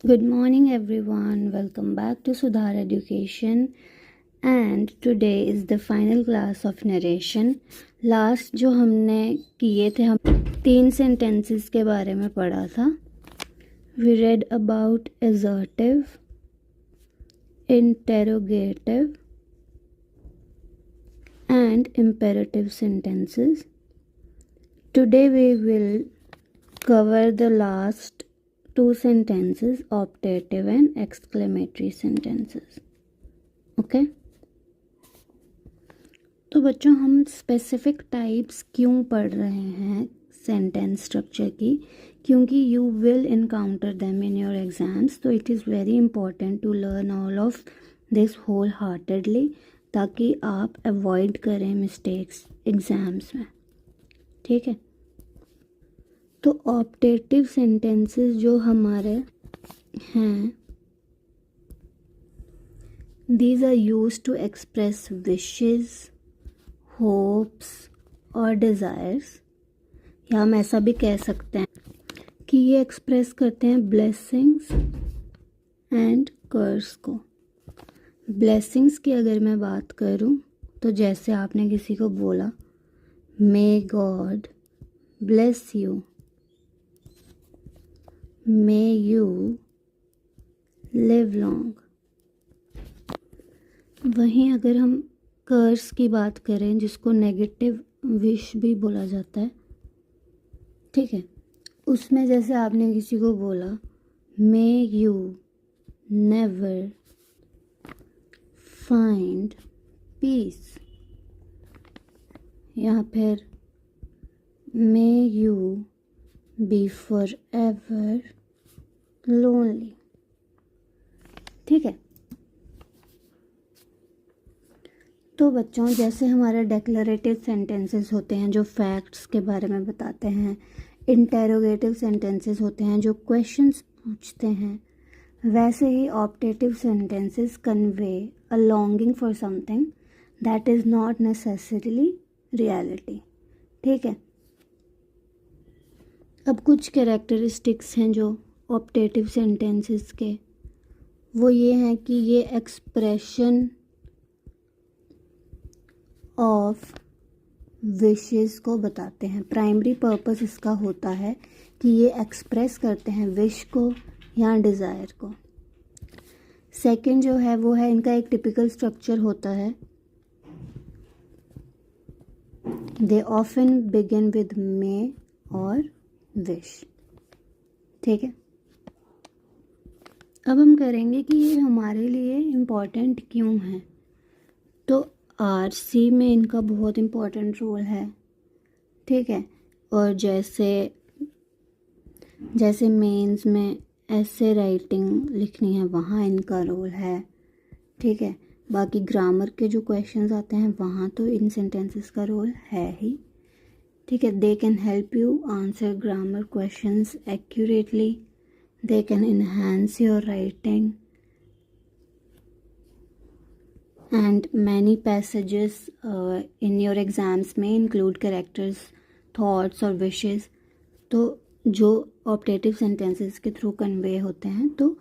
Good morning everyone, welcome back to Sudhar Education and today is the final class of narration. Last जो हमने किए थे हम 3 sentences के बारे में पढ़ा था. We read about assertive, interrogative and imperative sentences. Today we will cover the last 2 sentences, optative and exclamatory sentences. Okay? तो बच्चों हम स्पेसिफिक टाइप्स क्यों पढ़ रहे हैं सेंटेंस स्ट्रक्चर की, क्योंकि you will encounter them in your exams. तो it is very important to learn all of this wholeheartedly, ताकि आप अवॉइड करें मिस्टेक्स एग्ज़ाम्स में. ठीक है. तो ऑप्टेटिव सेंटेंसेस जो हमारे हैं, these are used to express wishes, hopes और desires. या हम ऐसा भी कह सकते हैं कि ये एक्सप्रेस करते हैं blessings and curse को. blessings की अगर मैं बात करूं तो जैसे आपने किसी को बोला may God bless you, may you live long. वहीं अगर हम कर्स की बात करें, जिसको नेगेटिव विश भी बोला जाता है, ठीक है, उसमें जैसे आपने किसी को बोला may you never find peace, या फिर may you be forever lonely. ठीक है. तो बच्चों जैसे हमारे डेक्लरेटिव सेंटेंसेस होते हैं जो फैक्ट्स के बारे में बताते हैं, इंटेरोगेटिव सेंटेंसेस होते हैं जो क्वेश्चंस पूछते हैं, वैसे ही optative sentences convey a longing for something that is not necessarily reality. ठीक है. अब कुछ कैरेक्टरिस्टिक्स हैं जो ऑप्टेटिव सेंटेंसेस के, वो ये हैं कि ये एक्सप्रेशन ऑफ विशेस को बताते हैं. प्राइमरी पर्पस इसका होता है कि ये एक्सप्रेस करते हैं विश को या डिज़ायर को. सेकंड जो है वो है, इनका एक टिपिकल स्ट्रक्चर होता है, दे ऑफन बिगिन विद मे और विश. ठीक है. अब हम करेंगे कि ये हमारे लिए इम्पॉर्टेंट क्यों है. तो आरसी में इनका बहुत इम्पोर्टेंट रोल है. ठीक है. और जैसे मेंस में ऐसे राइटिंग लिखनी है, वहाँ इनका रोल है. ठीक है. बाकी ग्रामर के जो क्वेश्चंस आते हैं वहाँ तो इन सेंटेंसेस का रोल है ही. ठीक है. They can help you answer grammar questions accurately, they can enhance your writing. And many passages in your exams may include characters, thoughts और wishes. तो जो ऑप्टेटिव सेंटेंसेस के थ्रू कन्वे होते हैं तो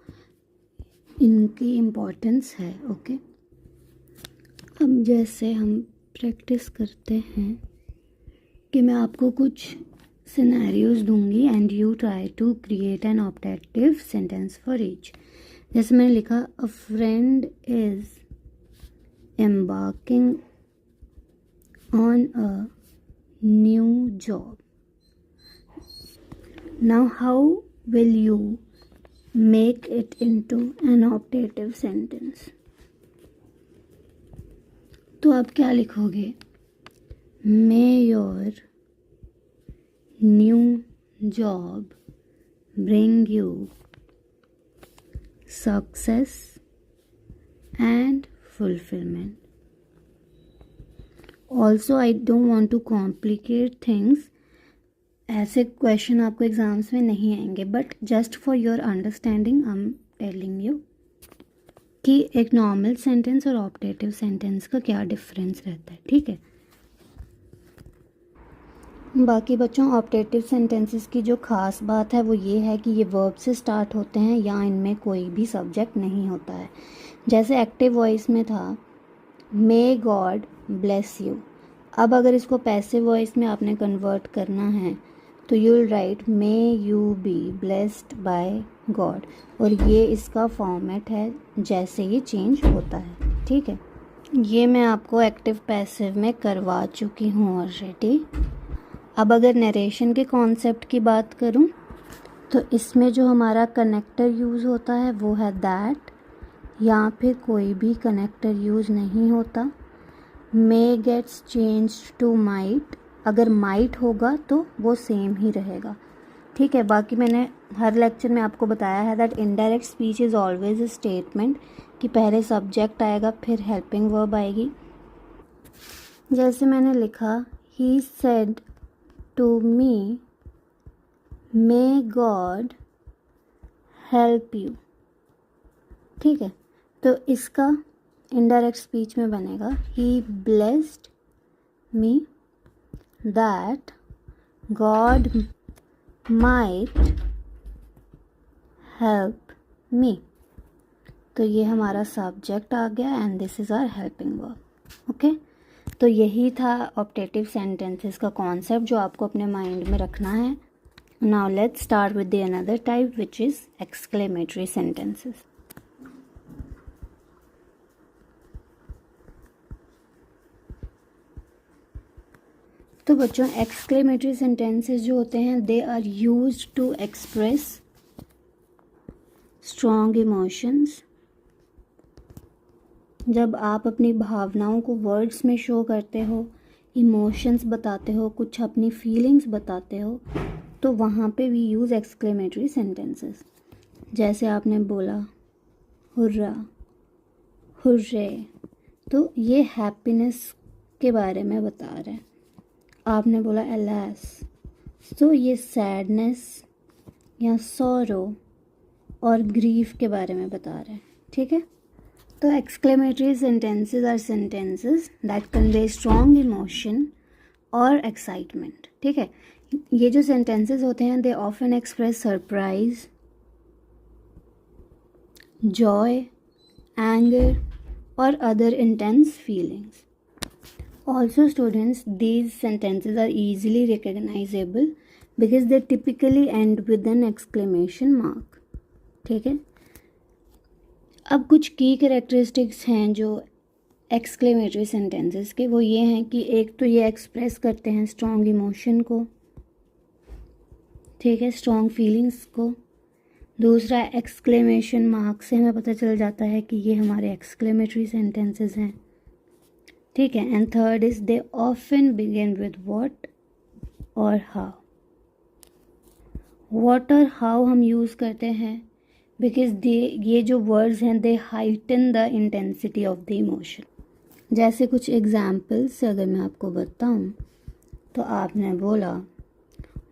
इनकी इम्पोर्टेंस है. ओके. अब जैसे हम प्रैक्टिस करते हैं कि मैं आपको कुछ सिनेरियोज दूंगी and you try to create an optative sentence for each. जैसे मैंने लिखा, a friend is embarking on a new job. Now how will you make it into an optative sentence? तो आप क्या लिखोगे? May your new job bring you success and fulfillment. Also, I don't want to complicate things. ऐसे question आपको exams में नहीं आएंगे, but just for your understanding I am telling you कि एक नॉर्मल सेंटेंस और ऑप्टेटिव सेंटेंस का क्या डिफरेंस रहता है. ठीक है. बाकी बच्चों, ऑप्टेटिव सेंटेंसेस की जो ख़ास बात है वो ये है कि ये वर्ब से स्टार्ट होते हैं या इनमें कोई भी सब्जेक्ट नहीं होता है। जैसे एक्टिव वॉइस में था मे गॉड ब्लेस यू। अब अगर इसको पैसिव वॉइस में आपने कन्वर्ट करना है तो you will write may you be blessed by God, और ये इसका फॉर्मेट है जैसे ये चेंज होता है। ठीक है, ये मैं आपको एक्टिव पैसिव में करवा चुकी हूँ ऑलरेडी। अब अगर नरेशन के कॉन्सेप्ट की बात करूं तो इसमें जो हमारा कनेक्टर यूज़ होता है वो है दैट, या फिर कोई भी कनेक्टर यूज़ नहीं होता। मे गेट्स चेंज टू माइट, अगर माइट होगा तो वो सेम ही रहेगा। ठीक है, बाकी मैंने हर लेक्चर में आपको बताया है that indirect speech is always a statement, कि पहले सब्जेक्ट आएगा फिर हेल्पिंग वर्ब आएगी। जैसे मैंने लिखा he said to me may God help you. ठीक है, तो इसका इनडायरेक्ट स्पीच में बनेगा he blessed me that God might help me. तो ये हमारा सब्जेक्ट आ गया and this is our helping verb. Okay, तो यही था ऑप्टेटिव सेंटेंसेस का कॉन्सेप्ट जो आपको अपने माइंड में रखना है। Now let's start with the another type which is exclamatory sentences. तो बच्चों, एक्सक्लेमेटरी सेंटेंसेस जो होते हैं they are used to express strong emotions. जब आप अपनी भावनाओं को वर्ड्स में शो करते हो, इमोशंस बताते हो, कुछ अपनी फीलिंग्स बताते हो, तो वहाँ पे वी यूज़ एक्सक्लेमेटरी सेंटेंसेस। जैसे आपने बोला हुर्रा, हुर्रे, तो ये हैप्पीनेस के बारे में बता रहे हैं। आपने बोला एलास, तो ये सैडनेस या सॉरो और ग्रीफ के बारे में बता रहे हैं। ठीक है, तो exclamatory sentences are sentences that convey strong emotion और एक्साइटमेंट। ठीक है, ये जो सेंटेंसेस होते हैं they often express surprise, joy, anger और other intense feelings. Also students, these sentences are easily recognizable because they typically end with an exclamation mark. ठीक है, अब कुछ की कैरेक्टरिस्टिक्स हैं जो एक्सक्लेमेटरी सेंटेंसेस के, वो ये हैं कि एक तो ये एक्सप्रेस करते हैं स्ट्रॉन्ग इमोशन को, ठीक है, स्ट्रॉन्ग फीलिंग्स को। दूसरा, एक्सक्लेमेशन मार्क से हमें पता चल जाता है कि ये हमारे एक्सक्लेमेटरी सेंटेंसेस हैं। ठीक है, and third is they often begin with what और हाउ। व्हाट और हाउ हम यूज़ करते हैं बिकॉज ये जो वर्ड्स हैं they heighten the intensity of the emotion. जैसे कुछ एग्जाम्पल्स से अगर मैं आपको बताऊं तो आपने बोला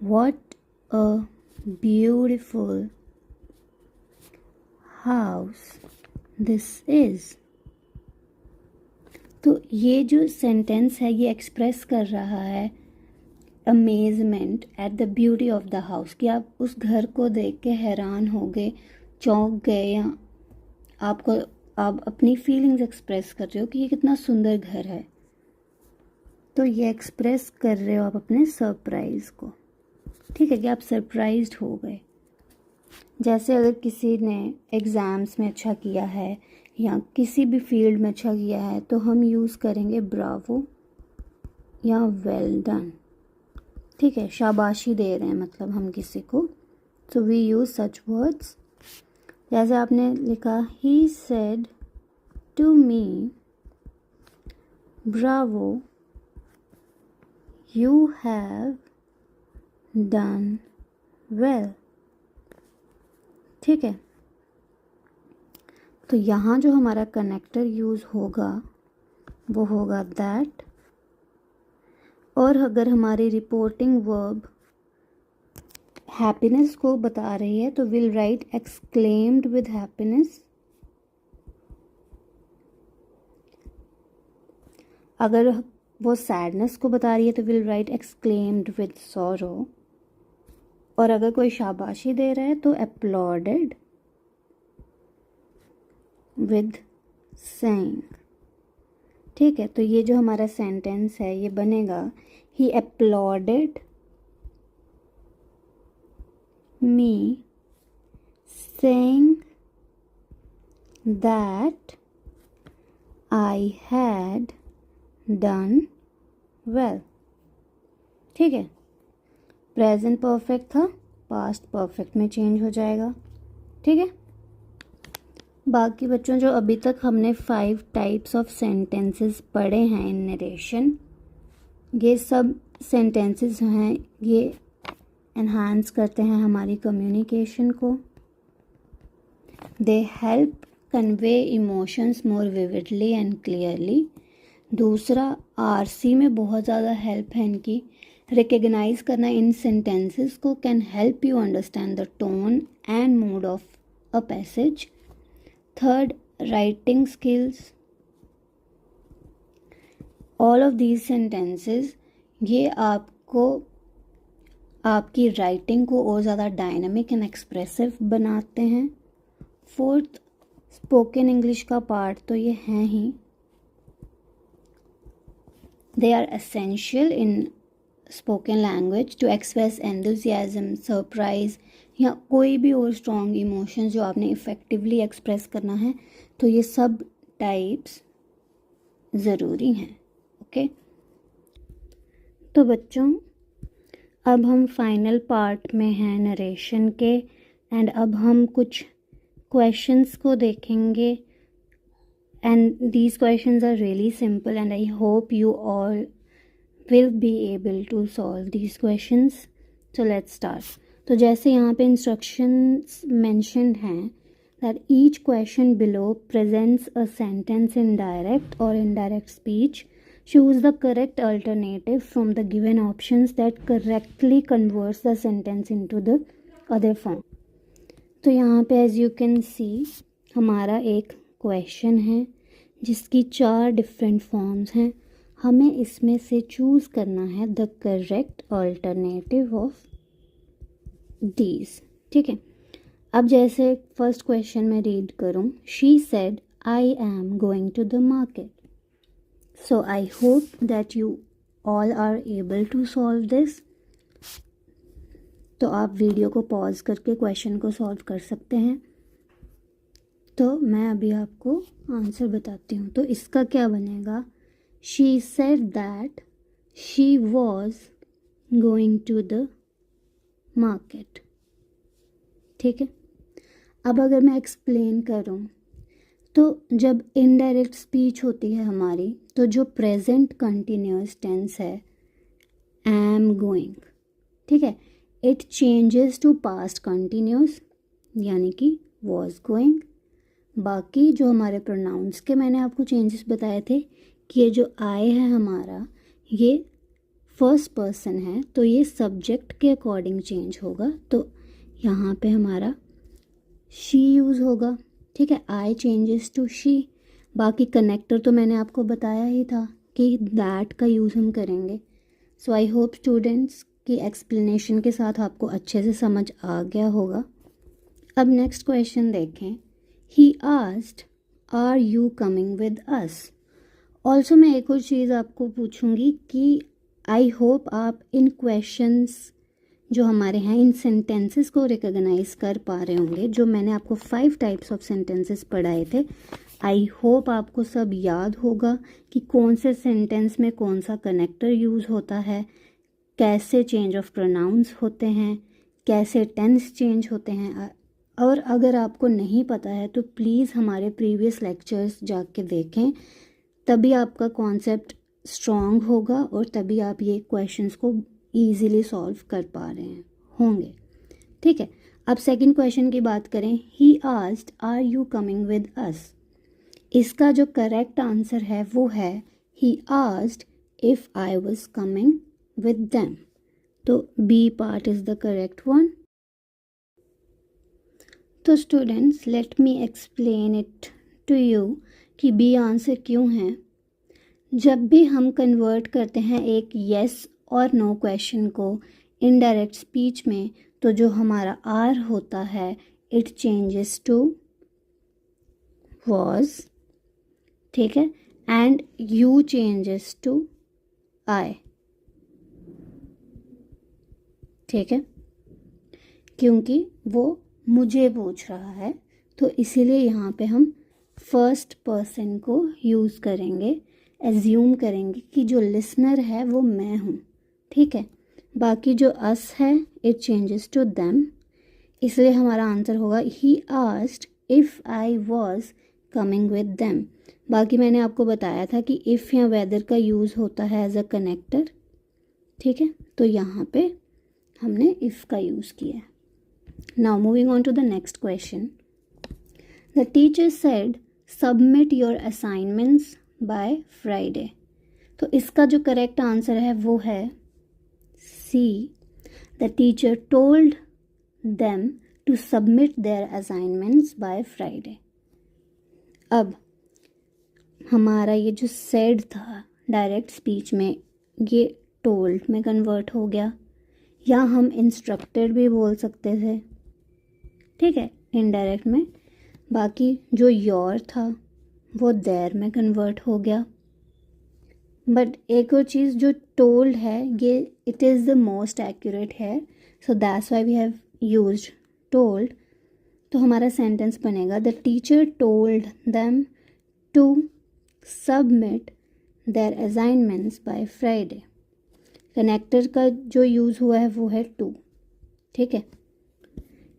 what a beautiful house this is. तो ये जो सेंटेंस है ये एक्सप्रेस कर रहा है amazement at the beauty of the house, कि आप उस घर को देख के हैरान हो गए, चौंक गए, या आप अपनी फीलिंग्स एक्सप्रेस कर रहे हो कि ये कितना सुंदर घर है। तो ये एक्सप्रेस कर रहे हो आप अपने सरप्राइज़ को। ठीक है, कि आप सरप्राइज्ड हो गए। जैसे अगर किसी ने एग्ज़ाम्स में अच्छा किया है या किसी भी फील्ड में अच्छा किया है तो हम यूज़ करेंगे ब्रावो या वेल डन। ठीक है, शाबाशी दे रहे हैं मतलब हम किसी को, so we use such words. जैसे आपने लिखा he said to me bravo you have done well. ठीक है, तो यहाँ जो हमारा कनेक्टर यूज़ होगा वो होगा दैट, और अगर हमारी रिपोर्टिंग वर्ब हैप्पीनेस को बता रही है तो will write exclaimed with happiness. अगर वो सैडनेस को बता रही है तो will write exclaimed with sorrow, और अगर कोई शाबाशी दे रहा है तो अपलॉडेड विद सेइंग। ठीक है, तो ये जो हमारा सेंटेंस है ये बनेगा he applauded me saying that I had done well. ठीक है, प्रेजेंट परफेक्ट था, पास्ट परफेक्ट में चेंज हो जाएगा। ठीक है, बाकी बच्चों जो अभी तक हमने 5 टाइप्स ऑफ सेंटेंसेस पढ़े हैं इन नरेशन, ये सब सेंटेंसेस हैं, ये एनहांस करते हैं हमारी कम्युनिकेशन को। They help convey emotions more vividly and clearly. दूसरा, आरसी में बहुत ज़्यादा हेल्प है इनकी। रिकग्नाइज करना इन सेंटेंसेस को can help you understand the tone and mood of a passage. Third, writing skills. All of these sentences ये आपको आपकी राइटिंग को और ज़्यादा डायनामिक एंड एक्सप्रेसिव बनाते हैं। फोर्थ, स्पोकन इंग्लिश का पार्ट तो ये हैं ही, they are essential in spoken language to express enthusiasm, surprise या कोई भी और स्ट्रॉन्ग इमोशंस जो आपने इफ़ेक्टिवली एक्सप्रेस करना है, तो ये सब टाइप्स ज़रूरी हैं। ओके, तो बच्चों अब हम फाइनल पार्ट में हैं नरेशन के, एंड अब हम कुछ क्वेश्चंस को देखेंगे, and these questions are really simple and I hope you all will be able to solve these questions. So let's start. तो जैसे यहाँ पे instructions mentioned हैं that each question below presents a sentence in direct or indirect speech. Choose the correct alternative from the given options that correctly converts the sentence into the other form. तो यहाँ पे as you can see हमारा एक question है जिसकी 4 different forms हैं। हमें इसमें से चूज़ करना है the correct alternative of these. ठीक है, अब जैसे फर्स्ट क्वेश्चन में रीड करूँ, she said I am going to the market. So I hope that you all are able to solve this. तो आप वीडियो को पॉज करके क्वेश्चन को सॉल्व कर सकते हैं। तो मैं अभी आपको आंसर बताती हूँ। तो इसका क्या बनेगा, She said that she was going to the market। ठीक है, अब अगर मैं एक्सप्लेन करूँ तो जब इनडायरेक्ट स्पीच होती है हमारी, तो जो प्रेजेंट कंटिन्यूअस टेंस है am going, ठीक है, it changes to past continuous यानी कि was going। बाकी जो हमारे प्रोनाउंस के मैंने आपको चेंजेस बताए थे कि ये जो आई है हमारा ये फर्स्ट पर्सन है, तो ये सब्जेक्ट के अकॉर्डिंग चेंज होगा। तो यहाँ पे हमारा शी यूज़ होगा। ठीक है, आई चेंजेस टू शी। बाकी कनेक्टर तो मैंने आपको बताया ही था कि दैट का यूज़ हम करेंगे। सो आई होप स्टूडेंट्स की एक्सप्लेनेशन के साथ आपको अच्छे से समझ आ गया होगा। अब नेक्स्ट क्वेश्चन देखें। He asked are you coming with us. Also मैं एक और चीज़ आपको पूछूंगी कि आई होप आप इन क्वेश्चंस जो हमारे हैं इन सेंटेंसेस को रिकॉग्नाइज कर पा रहे होंगे। जो मैंने आपको 5 टाइप्स ऑफ सेंटेंसेस पढ़ाए थे, आई होप आपको सब याद होगा कि कौन से सेंटेंस में कौन सा कनेक्टर यूज़ होता है, कैसे चेंज ऑफ प्रोनाउंस होते हैं, कैसे टेंस चेंज होते हैं। और अगर आपको नहीं पता है तो प्लीज़ हमारे प्रीवियस लेक्चर्स जाके देखें, तभी आपका कॉन्सेप्ट स्ट्रॉन्ग होगा और तभी आप ये क्वेश्चंस को ईज़िली सॉल्व कर पा रहे होंगे। ठीक है, अब सेकंड क्वेश्चन की बात करें। He asked are you coming with us. इसका जो करेक्ट आंसर है वो है he asked if I was coming with them. तो B part is the correct one. तो students let me explain it to you कि बी आंसर क्यों है। जब भी हम कन्वर्ट करते हैं एक येस और नो क्वेश्चन को इनडायरेक्ट स्पीच में, तो जो हमारा आर होता है इट चेंजेस टू वॉज, ठीक है, एंड यू चेंजेस टू आई, ठीक है, क्योंकि वो मुझे पूछ रहा है तो इसीलिए यहाँ पे हम फर्स्ट पर्सन को यूज़ करेंगे, एज्यूम करेंगे कि जो लिसनर है वो मैं हूँ, ठीक है। बाकी जो अस है इट चेंजेस टू देम, इसलिए हमारा आंसर होगा ही asked if I was coming with them. बाकी मैंने आपको बताया था कि इफ़ या वेदर का यूज़ होता है एज अ कनेक्टर, ठीक है, तो यहाँ पे हमने इफ़ का यूज़ किया है। Now moving on to the next question. The teacher said submit your assignments by Friday. तो इसका जो करेक्ट आंसर है वो है C, the teacher told them to submit their assignments by Friday. अब हमारा ये जो सेड था डायरेक्ट स्पीच में, ये टोल्ड में कन्वर्ट हो गया, या हम इंस्ट्रक्टेड भी बोल सकते थे, ठीक है, इनडायरेक्ट में। बाकी जो योर था वो देयर में कन्वर्ट हो गया। बट एक और चीज़ जो टोल्ड है ये it is the most accurate है, so that's why we have used told. तो हमारा सेंटेंस बनेगा the teacher told them to submit their assignments by Friday. Connector का जो यूज़ हुआ है वो है टू, ठीक है।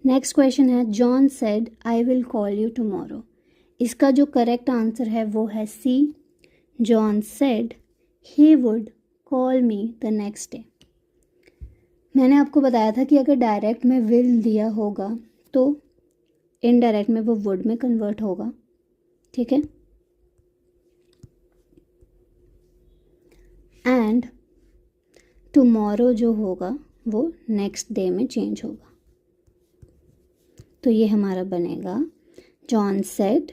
नेक्स्ट क्वेश्चन है John said I will call you tomorrow. इसका जो करेक्ट आंसर है वो है C, John said he would call me the next day. मैंने आपको बताया था कि अगर डायरेक्ट में विल दिया होगा तो इनडायरेक्ट में वो वुड में कन्वर्ट होगा, ठीक है। एंड टुमारो जो होगा वो नेक्स्ट डे में चेंज होगा, तो ये हमारा बनेगा John said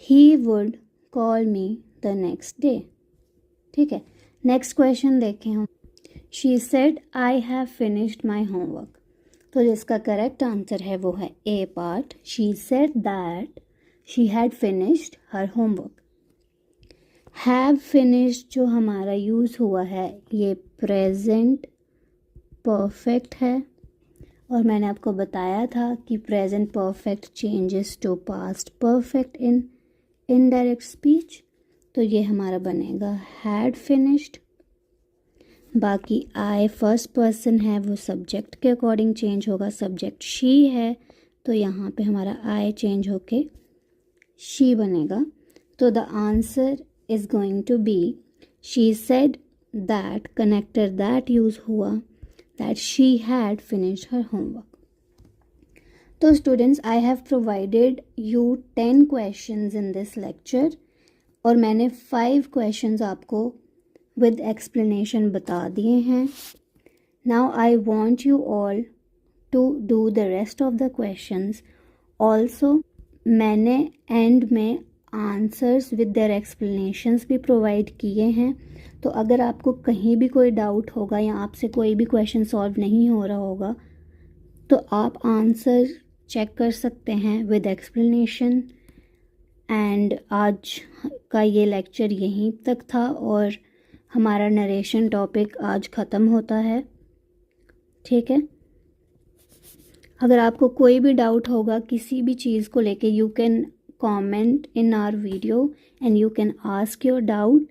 he would call me the next day, ठीक है। नेक्स्ट क्वेश्चन देखें हम। She said I have finished my homework. तो जिसका करेक्ट आंसर है वो है A part, she said that she had finished her homework. Have finished जो हमारा यूज़ हुआ है ये प्रेजेंट परफेक्ट है, और मैंने आपको बताया था कि present perfect changes to past perfect in indirect speech, तो ये हमारा बनेगा हैड फिनिश्ड। बाकी आई फर्स्ट पर्सन है वो सब्जेक्ट के अकॉर्डिंग चेंज होगा, सब्जेक्ट शी है तो यहाँ पे हमारा आई चेंज होके शी बनेगा। तो the answer is going to be she said that, connector that use हुआ, that she had finished her homework. तो students, I have provided you 10 questions in this lecture और मैंने 5 questions आपको with explanation बता दिए हैं. Now I want you all to do the rest of the questions. Also मैंने end में answers with their explanations भी प्रोवाइड किए हैं, तो अगर आपको कहीं भी कोई डाउट होगा या आपसे कोई भी क्वेश्चन सॉल्व नहीं हो रहा होगा तो आप आंसर चेक कर सकते हैं विद एक्सप्लेनेशन। एंड आज का ये लेक्चर यहीं तक था और हमारा नरेशन टॉपिक आज ख़त्म होता है, ठीक है। अगर आपको कोई भी डाउट होगा किसी भी चीज़ को लेके you can comment in our video and you can ask your doubt।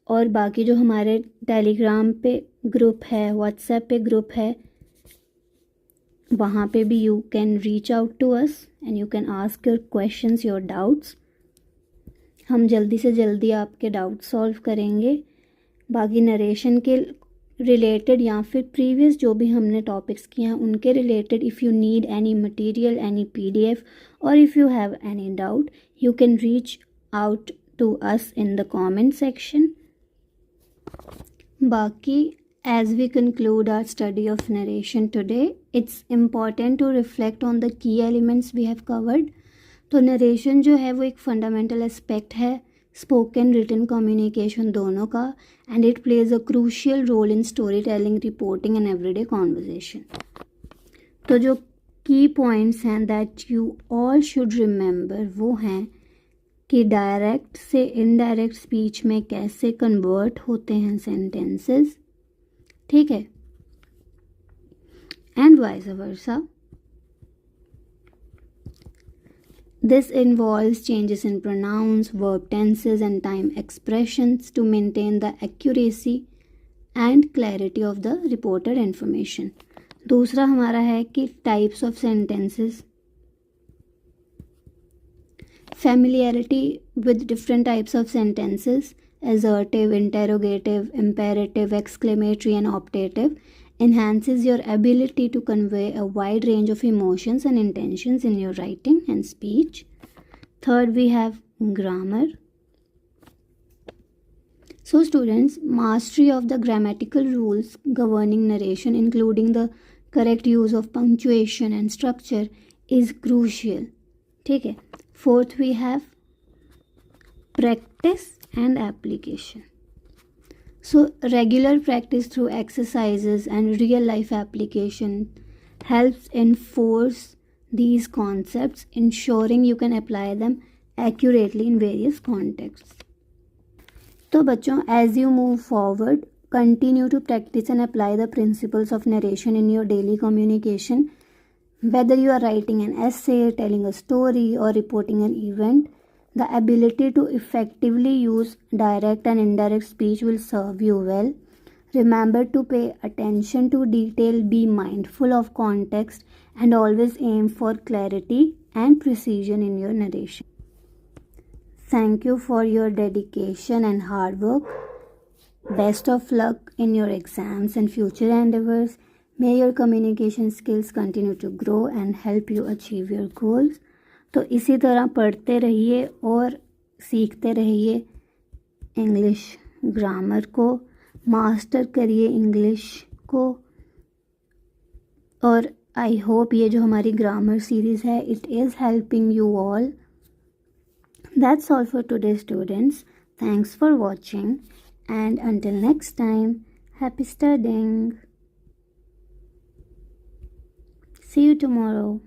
और बाकी जो हमारे टेलीग्राम पे ग्रुप है, व्हाट्सएप पे ग्रुप है, वहाँ पे भी you can reach out to us and you can ask your questions, your doubts। हम जल्दी से जल्दी आपके डाउट सॉल्व करेंगे। बाकी नरेशन के रिलेटेड या फिर प्रीवियस जो भी हमने टॉपिक्स किए हैं उनके related if you need any material, any PDF or if you have any doubt you can reach out to us in the comment section. Baki, as we conclude our study of narration today, it's important to reflect on the key elements we have covered. तो narration जो है वो एक fundamental aspect है spoken written communication दोनों का, and it plays a crucial role in story telling, reporting and everyday conversation. तो जो की पॉइंट्स हैं that you all should remember वो हैं कि डायरेक्ट से इनडायरेक्ट स्पीच में कैसे कन्वर्ट होते हैं सेंटेंसेस, ठीक है, and vice versa. This involves changes in pronouns, verb tenses, and time expressions to maintain the accuracy and clarity of the reported information. दूसरा हमारा है कि types of sentences, familiarity with different types of sentences, assertive, interrogative, imperative, exclamatory, and optative, enhances your ability to convey a wide range of emotions and intentions in your writing and speech. Third, we have grammar. So students, mastery of the grammatical rules governing narration, including the correct use of punctuation and structure, is crucial. ठीक है. Fourth, we have practice and application. So regular practice through exercises and real life application helps enforce these concepts, ensuring you can apply them accurately in various contexts. तो बच्चों, as you move forward, continue to practice and apply the principles of narration in your daily communication. Whether you are writing an essay, telling a story, or reporting an event, the ability to effectively use direct and indirect speech will serve you well. Remember to pay attention to detail, be mindful of context, and always aim for clarity and precision in your narration. Thank you for your dedication and hard work. Best of luck in your exams and future endeavors. May your communication skills continue to grow and help you achieve your goals. तो इसी तरह पढ़ते रहिए और सीखते रहिए English grammar को, master करिए इंग्लिश को। और आई होप ये जो हमारी ग्रामर सीरीज़ है, it is helping you all. That's all for today students. Thanks for watching and until next time, happy studying. See you tomorrow.